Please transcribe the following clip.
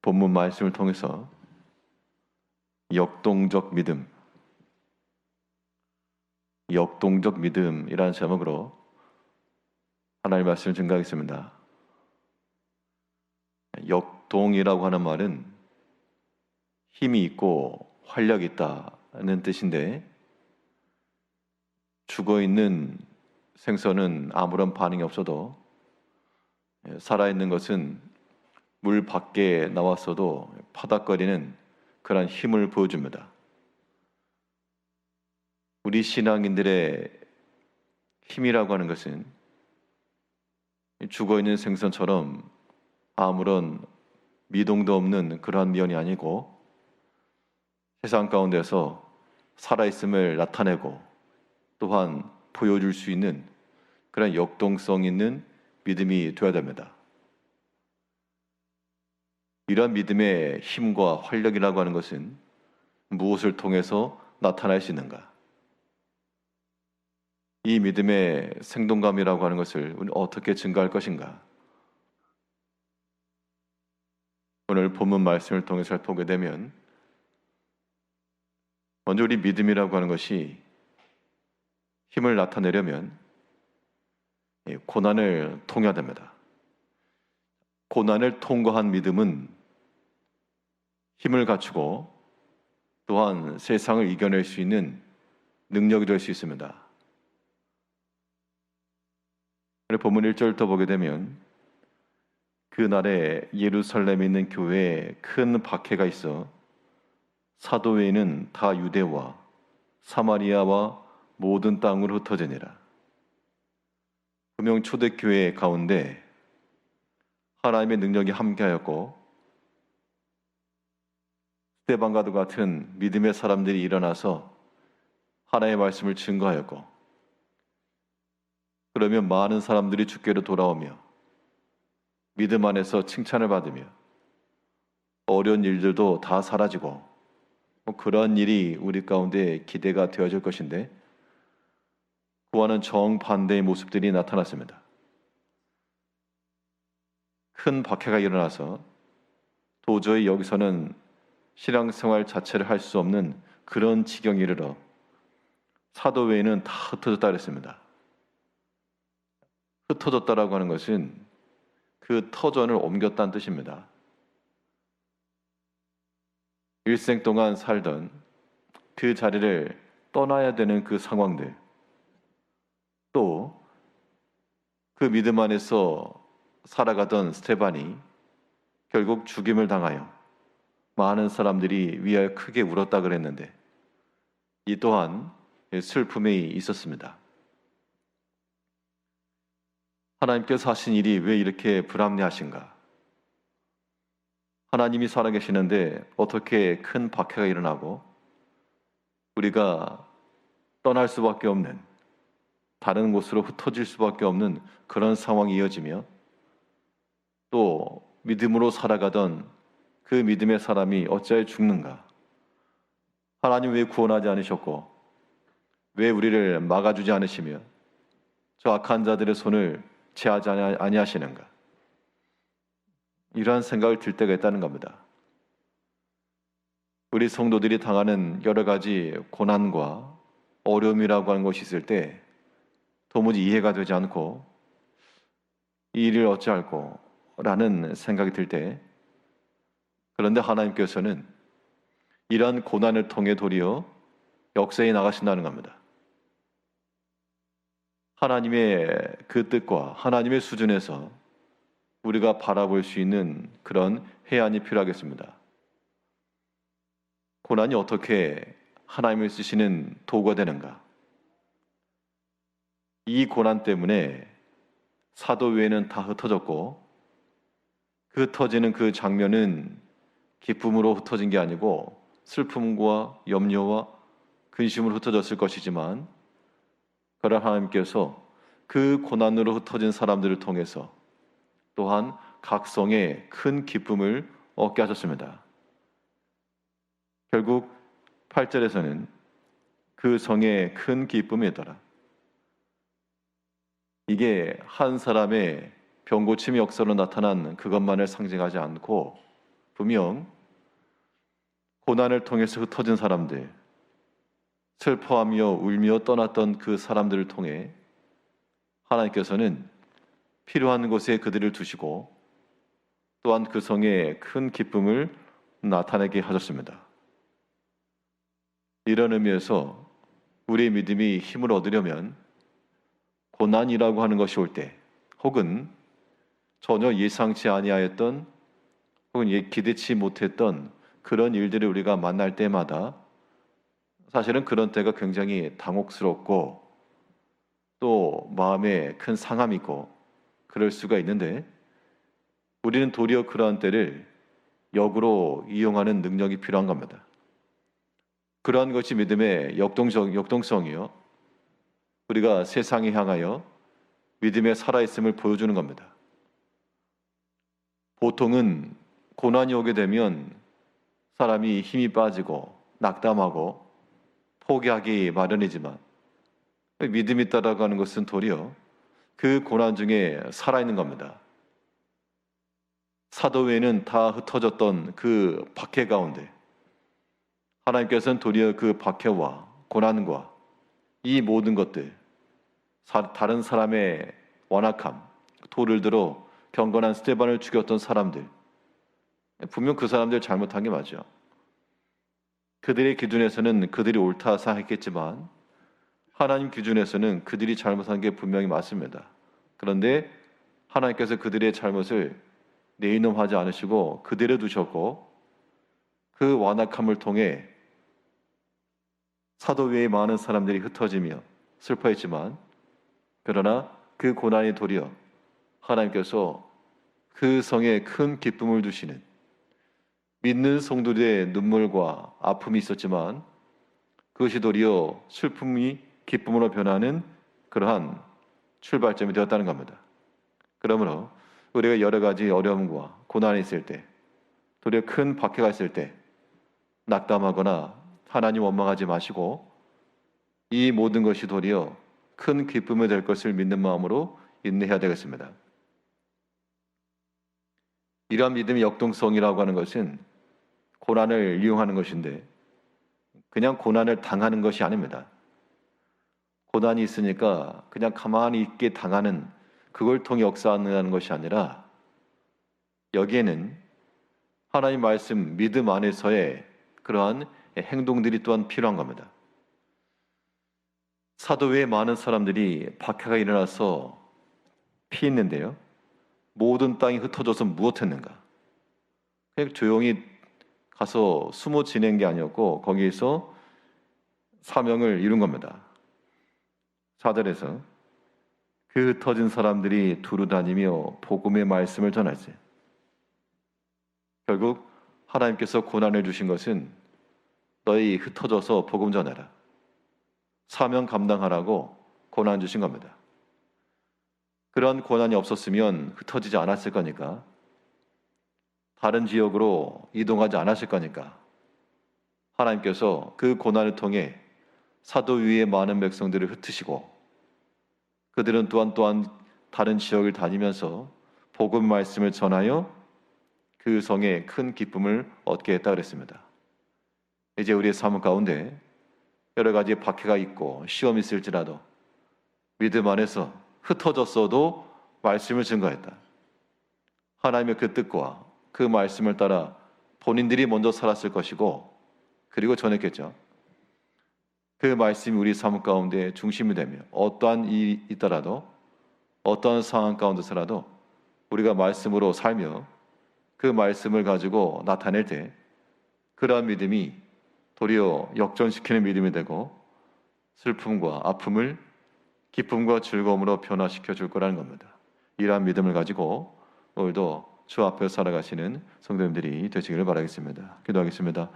본문 말씀을 통해서 역동적 믿음이라는 제목으로 하나님의 말씀을 증거하겠습니다. 역동이라고 하는 말은 힘이 있고 활력이 있다는 뜻인데, 죽어있는 생선은 아무런 반응이 없어도 살아있는 것은 물 밖에 나왔어도 파닥거리는 그런 힘을 보여줍니다. 우리 신앙인들의 힘이라고 하는 것은 죽어있는 생선처럼 아무런 미동도 없는 그러한 면이 아니고, 세상 가운데서 살아있음을 나타내고 또한 보여줄 수 있는 그런 역동성 있는 믿음이 되어야 됩니다. 이러한 믿음의 힘과 활력이라고 하는 것은 무엇을 통해서 나타날 수 있는가? 이 믿음의 생동감이라고 하는 것을 우리는 어떻게 증가할 것인가? 오늘 본문 말씀을 통해서 살펴보게 되면, 먼저 우리 믿음이라고 하는 것이 힘을 나타내려면 고난을 통해야 됩니다. 고난을 통과한 믿음은 힘을 갖추고 또한 세상을 이겨낼 수 있는 능력이 될 수 있습니다. 오늘 본문 1절부터 보게 되면, 그날에 예루살렘에 있는 교회에 큰 박해가 있어 사도 외에는 다 유대와 사마리아와 모든 땅으로 흩어지니라. 분명 초대교회 가운데 하나님의 능력이 함께하였고, 스데반과도 같은 믿음의 사람들이 일어나서 하나님의 말씀을 증거하였고, 그러면 많은 사람들이 주께로 돌아오며 믿음 안에서 칭찬을 받으며 어려운 일들도 다 사라지고, 그런 일이 우리 가운데 기대가 되어질 것인데, 그와는 정반대의 모습들이 나타났습니다. 큰 박해가 일어나서 도저히 여기서는 신앙생활 자체를 할 수 없는 그런 지경에 이르러 사도 외에는 다 흩어졌다 그랬습니다. 흩어졌다라고 하는 것은 그 터전을 옮겼다는 뜻입니다. 일생 동안 살던 그 자리를 떠나야 되는 그 상황들, 또 그 믿음 안에서 살아가던 스데반이 결국 죽임을 당하여 많은 사람들이 위하여 크게 울었다 그랬는데, 이 또한 슬픔이 있었습니다. 하나님께서 하신 일이 왜 이렇게 불합리하신가? 하나님이 살아계시는데 어떻게 큰 박해가 일어나고 우리가 떠날 수밖에 없는, 다른 곳으로 흩어질 수밖에 없는 그런 상황이 이어지며, 또 믿음으로 살아가던 그 믿음의 사람이 어찌하여 죽는가? 하나님 왜 구원하지 않으셨고 왜 우리를 막아주지 않으시며 저 악한 자들의 손을 제하지 아니하시는가? 이러한 생각을 들 때가 있다는 겁니다. 우리 성도들이 당하는 여러 가지 고난과 어려움이라고 하는 것이 있을 때 도무지 이해가 되지 않고 이 일을 어찌할꼬 라는 생각이 들 때, 그런데 하나님께서는 이러한 고난을 통해 도리어 역사에 나가신다는 겁니다. 하나님의 그 뜻과 하나님의 수준에서 우리가 바라볼 수 있는 그런 해안이 필요하겠습니다. 고난이 어떻게 하나님을 쓰시는 도구가 되는가? 이 고난 때문에 사도 외에는 다 흩어졌고, 그 흩어지는 그 장면은 기쁨으로 흩어진 게 아니고 슬픔과 염려와 근심으로 흩어졌을 것이지만, 그러나 하나님께서 그 고난으로 흩어진 사람들을 통해서 또한 각성의 큰 기쁨을 얻게 하셨습니다. 결국 8절에서는 그 성에 큰 기쁨이 있더라. 이게 한 사람의 병고침의 역사로 나타난 그것만을 상징하지 않고 분명 고난을 통해서 흩어진 사람들, 슬퍼하며 울며 떠났던 그 사람들을 통해 하나님께서는 필요한 곳에 그들을 두시고 또한 그 성에 큰 기쁨을 나타내게 하셨습니다. 이런 의미에서 우리의 믿음이 힘을 얻으려면 고난이라고 하는 것이 올 때, 혹은 전혀 예상치 아니하였던 혹은 기대치 못했던 그런 일들을 우리가 만날 때마다 사실은 그런 때가 굉장히 당혹스럽고 또 마음에 큰 상함이 있고 그럴 수가 있는데, 우리는 도리어 그러한 때를 역으로 이용하는 능력이 필요한 겁니다. 그러한 것이 믿음의 역동성이요, 우리가 세상에 향하여 믿음의 살아있음을 보여주는 겁니다. 보통은 고난이 오게 되면 사람이 힘이 빠지고 낙담하고 포기하기 마련이지만, 믿음이 따라가는 것은 도리어 그 고난 중에 살아있는 겁니다. 사도회는 다 흩어졌던 그 박해 가운데 하나님께서는 도리어 그 박해와 고난과 이 모든 것들, 다른 사람의 완악함, 돌을 들어 경건한 스데반을 죽였던 사람들, 분명 그 사람들 잘못한 게 맞죠. 그들의 기준에서는 그들이 옳다 생각했겠지만 하나님 기준에서는 그들이 잘못한 게 분명히 맞습니다. 그런데 하나님께서 그들의 잘못을 내이놈하지 않으시고 그대로 두셨고, 그 완악함을 통해 사도 외에 많은 사람들이 흩어지며 슬퍼했지만, 그러나 그 고난이 도리어 하나님께서 그 성에 큰 기쁨을 두시는, 믿는 성도들의 눈물과 아픔이 있었지만 그것이 도리어 슬픔이 기쁨으로 변하는 그러한 출발점이 되었다는 겁니다. 그러므로 우리가 여러 가지 어려움과 고난이 있을 때, 도리어 큰 박해가 있을 때 낙담하거나 하나님 원망하지 마시고 이 모든 것이 도리어 큰 기쁨이 될 것을 믿는 마음으로 인내해야 되겠습니다. 이러한 믿음의 역동성이라고 하는 것은 고난을 이용하는 것인데 그냥 고난을 당하는 것이 아닙니다. 고난이 있으니까 그냥 가만히 있게 당하는, 그걸 통해 역사하는 것이 아니라 여기에는 하나님 말씀, 믿음 안에서의 그러한 행동들이 또한 필요한 겁니다. 사도 외에 많은 사람들이 박해가 일어나서 피했는데요, 모든 땅이 흩어져서 무엇했는가? 그냥 조용히 가서 숨어 지낸 게 아니었고 거기에서 사명을 이룬 겁니다. 4절에서 그 흩어진 사람들이 두루 다니며 복음의 말씀을 전하지. 결국 하나님께서 고난을 주신 것은 너희 흩어져서 복음 전하라, 사명 감당하라고 고난 주신 겁니다. 그런 고난이 없었으면 흩어지지 않았을 거니까, 다른 지역으로 이동하지 않았을 거니까 하나님께서 그 고난을 통해 사도 위에 많은 백성들을 흩으시고 그들은 또한 다른 지역을 다니면서 복음 말씀을 전하여 그 성에 큰 기쁨을 얻게 했다 그랬습니다. 이제 우리의 삶 가운데 여러 가지 박해가 있고 시험이 있을지라도 믿음 안에서 흩어졌어도 말씀을 증거했다. 하나님의 그 뜻과 그 말씀을 따라 본인들이 먼저 살았을 것이고 그리고 전했겠죠. 그 말씀이 우리 삶 가운데 중심이 되며 어떠한 일이 있더라도 어떠한 상황 가운데서라도 우리가 말씀으로 살며 그 말씀을 가지고 나타낼 때 그러한 믿음이 도리어 역전시키는 믿음이 되고 슬픔과 아픔을 기쁨과 즐거움으로 변화시켜 줄 거라는 겁니다. 이러한 믿음을 가지고 오늘도 주 앞에 살아가시는 성도님들이 되시기를 바라겠습니다. 기도하겠습니다.